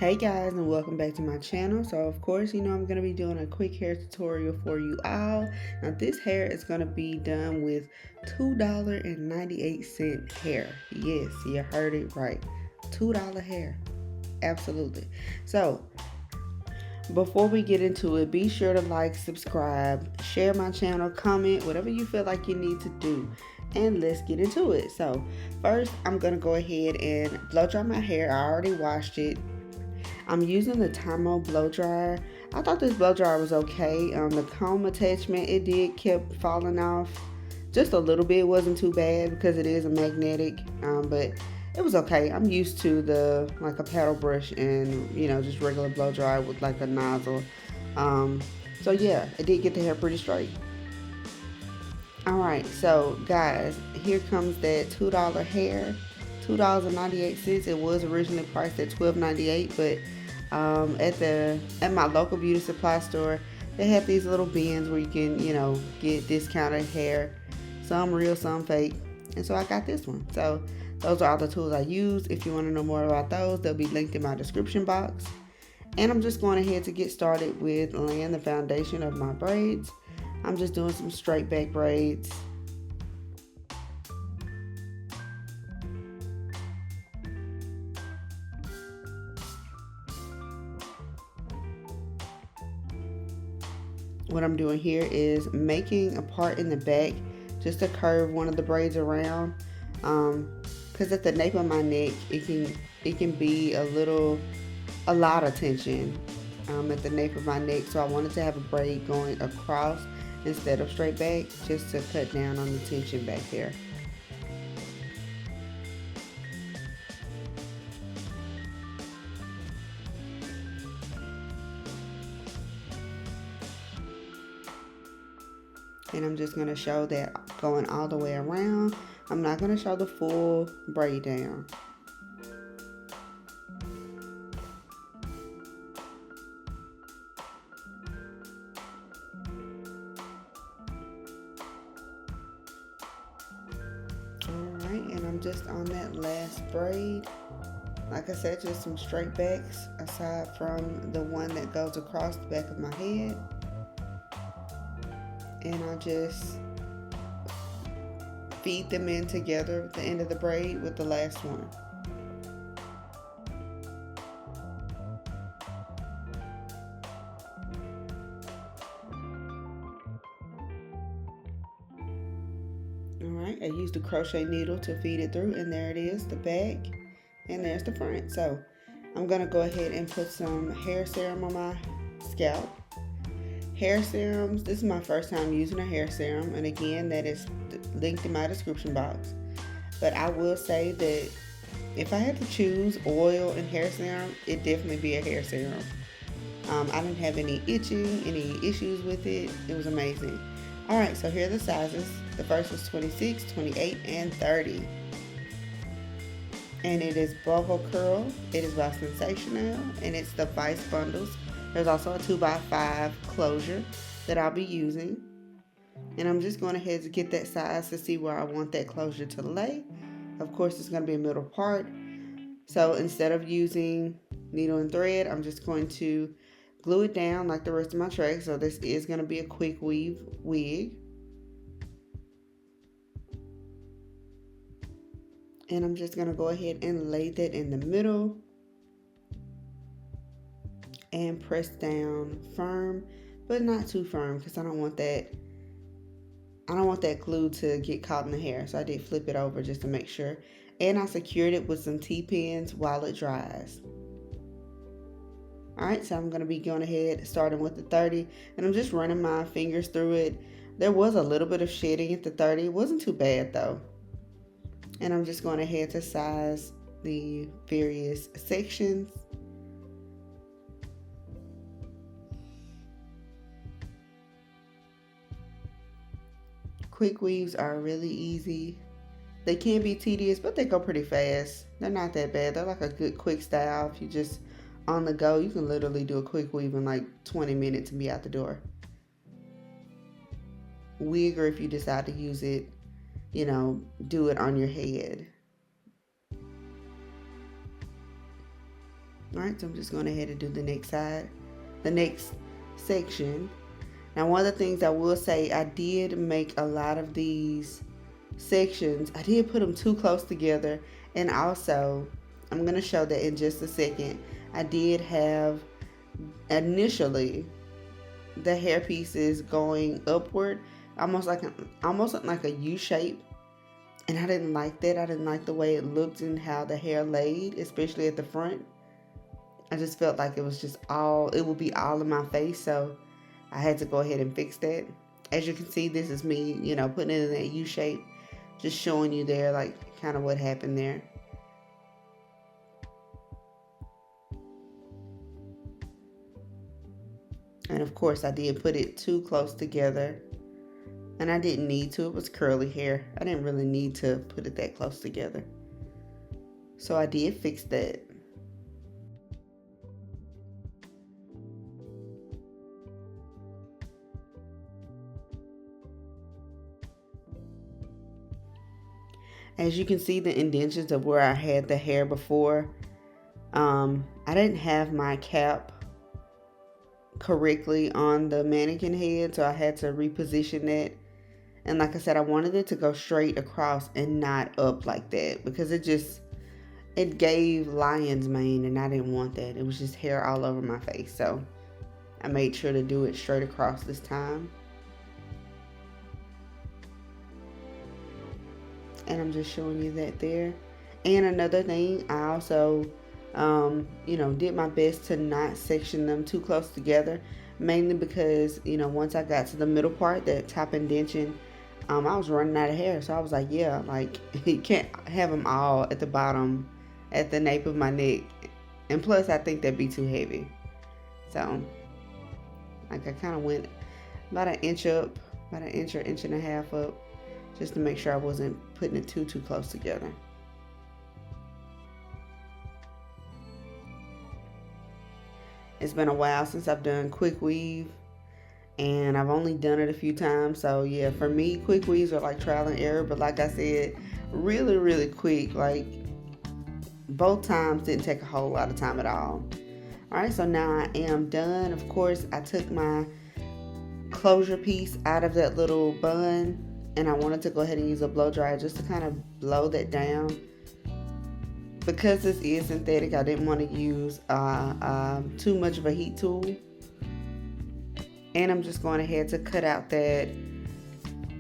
Hey guys, and welcome back to my channel. So of course, I'm going to be doing a quick hair tutorial for you all. Now this hair is going to be done with $2.98 hair. Yes, you heard it right. $2 hair. Absolutely. So before we get into it, be sure to like, subscribe, share my channel, comment, whatever you feel like you need to do. And let's get into it. So first, I'm going to go ahead and blow dry my hair. I already washed it. I'm using the Tymo blow dryer. I thought this blow dryer was okay. The comb attachment, it did kept falling off just a little bit. It wasn't too bad because it is a magnetic, but it was okay. I'm used to like a paddle brush and just regular blow dryer with like a nozzle. So yeah, it did get the hair pretty straight. Alright, so guys, here comes that $2 hair. $2.98. It was originally priced at $12.98, but at my local beauty supply store, they have these little bins where you can get discounted hair, some real, some fake, and so I got this one. So those are all the tools I use. If you want to know more about those, they'll be linked in my description box. And I'm just going ahead to get started with laying the foundation of my braids. I'm just doing some straight back braids. What I'm doing here is making a part in the back just to curve one of the braids around, because at the nape of my neck it can be a lot of tension at the nape of my neck, so I wanted to have a braid going across instead of straight back, just to cut down on the tension back there. And I'm just going to show that going all the way around. I'm not going to show the full braid down. Alright, and I'm just on that last braid. Like I said, just some straight backs aside from the one that goes across the back of my head. And I'll just feed them in together at the end of the braid with the last one. Alright, I used a crochet needle to feed it through, and there it is, the back, and there's the front. So I'm going to go ahead and put some hair serum on my scalp. Hair serums, this is my first time using a hair serum, and again, that is linked in my description box. But I will say that if I had to choose oil and hair serum, it'd definitely be a hair serum. I didn't have any itching, any issues with it. It was amazing. Alright, so here are the sizes. The first was 26, 28, and 30. And it is Boho Curl. It is by Sensational, and it's the Vice Bundles. There's also a 2x5 closure that I'll be using. And I'm just going ahead to get that size to see where I want that closure to lay. Of course, it's going to be a middle part. So instead of using needle and thread, I'm just going to glue it down like the rest of my track. So this is going to be a quick weave wig. And I'm just going to go ahead and lay that in the middle. And press down firm, but not too firm, because I don't want that glue to get caught in the hair. So I did flip it over just to make sure, and I secured it with some T-pins while it dries. Alright, so I'm going to be going ahead starting with the 30, and I'm just running my fingers through it. There was a little bit of shedding at the 30. It wasn't too bad though. And I'm just going ahead to size the various sections. Quick weaves are really easy. They can be tedious, but they go pretty fast. They're not that bad. They're like a good quick style. If you just on the go, you can literally do a quick weave in like 20 minutes and be out the door. Wig, or if you decide to use it, do it on your head. All right, so I'm just going ahead and do the next side, the next section. Now, one of the things I will say, I did make a lot of these sections. I did put them too close together, and also, I'm going to show that in just a second. I did have initially the hair pieces going upward, almost like a U shape, and I didn't like that. I didn't like the way it looked and how the hair laid, especially at the front. I just felt like it would be all in my face, so I had to go ahead and fix that. As you can see, this is me, putting it in that U shape, just showing you there, like, kind of what happened there. And of course, I did put it too close together, and I didn't need to. It was curly hair. I didn't really need to put it that close together. So I did fix that. As you can see, the indentions of where I had the hair before, I didn't have my cap correctly on the mannequin head, so I had to reposition that. And like I said, I wanted it to go straight across and not up like that, because it gave lion's mane, and I didn't want that. It was just hair all over my face, so I made sure to do it straight across this time. And I'm just showing you that there. And another thing, I also did my best to not section them too close together, mainly because once I got to the middle part, that top indention, I was running out of hair. So I was like, yeah, like, you can't have them all at the bottom at the nape of my neck, and plus I think that'd be too heavy. So like, I kind of went about an inch up, about an inch or inch and a half up, just to make sure I wasn't putting it too close together. It's been a while since I've done quick weave, and I've only done it a few times. So yeah, for me, quick weaves are like trial and error, but like I said, really, really quick. Like, both times didn't take a whole lot of time at all. Alright, so now I am done. Of course, I took my closure piece out of that little bun, and I wanted to go ahead and use a blow dryer just to kind of blow that down. Because this is synthetic, I didn't want to use too much of a heat tool. And I'm just going ahead to cut out that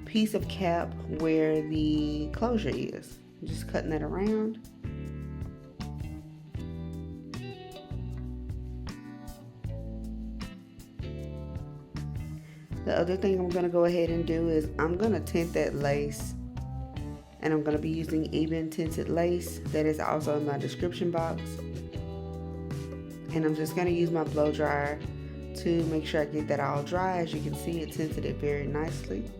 piece of cap where the closure is. I'm just cutting that around. The other thing I'm going to go ahead and do is I'm going to tint that lace, and I'm going to be using even tinted lace that is also in my description box. And I'm just going to use my blow dryer to make sure I get that all dry. As you can see, it tinted it very nicely.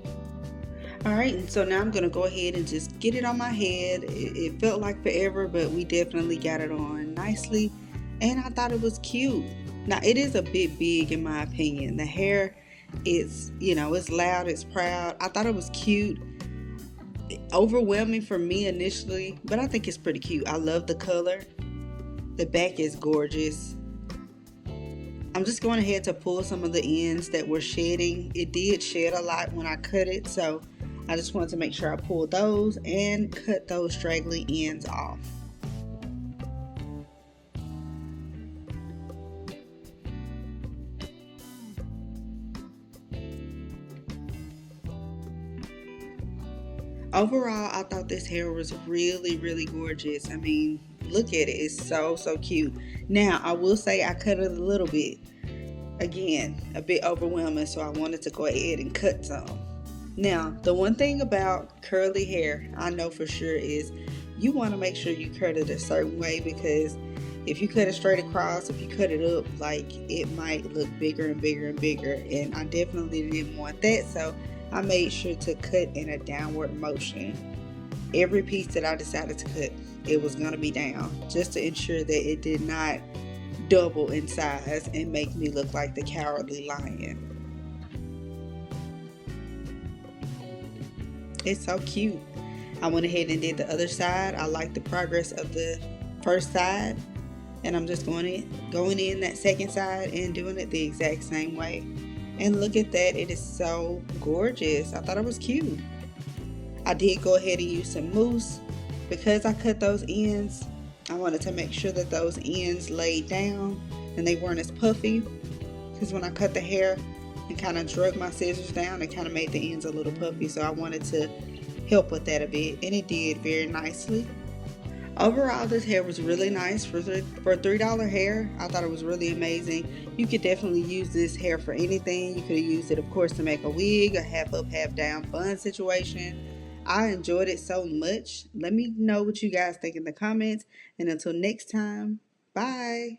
Alright, and so now I'm going to go ahead and just get it on my head. It felt like forever, but we definitely got it on nicely, and I thought it was cute. Now, it is a bit big in my opinion. The hair, it's loud, it's proud. I thought it was cute. Overwhelming for me initially, but I think it's pretty cute. I love the color. The back is gorgeous. I'm just going ahead to pull some of the ends that were shedding. It did shed a lot when I cut it, so I just wanted to make sure I pulled those and cut those straggly ends off. Overall, I thought this hair was really, really gorgeous. I mean, look at it. It's so cute. Now, I will say I cut it a little bit. Again, a bit overwhelming, so I wanted to go ahead and cut some. Now, the one thing about curly hair I know for sure is you want to make sure you cut it a certain way, because if you cut it straight across, if you cut it up, like, it might look bigger and bigger and bigger, and I definitely didn't want that, so I made sure to cut in a downward motion. Every piece that I decided to cut, it was going to be down, just to ensure that it did not double in size and make me look like the Cowardly Lion. It's so cute. I went ahead and did the other side. I like the progress of the first side. And I'm just going in that second side and doing it the exact same way. And look at that, it is so gorgeous. I thought it was cute. I did go ahead and use some mousse because I cut those ends. I wanted to make sure that those ends laid down and they weren't as puffy, because when I cut the hair and kind of drug my scissors down, it kind of made the ends a little puffy. So I wanted to help with that a bit, and it did very nicely. Overall, this hair was really nice for $3 hair. I thought it was really amazing. You could definitely use this hair for anything. You could have used it, of course, to make a wig, a half up, half down bun situation. I enjoyed it so much. Let me know what you guys think in the comments. And until next time, bye.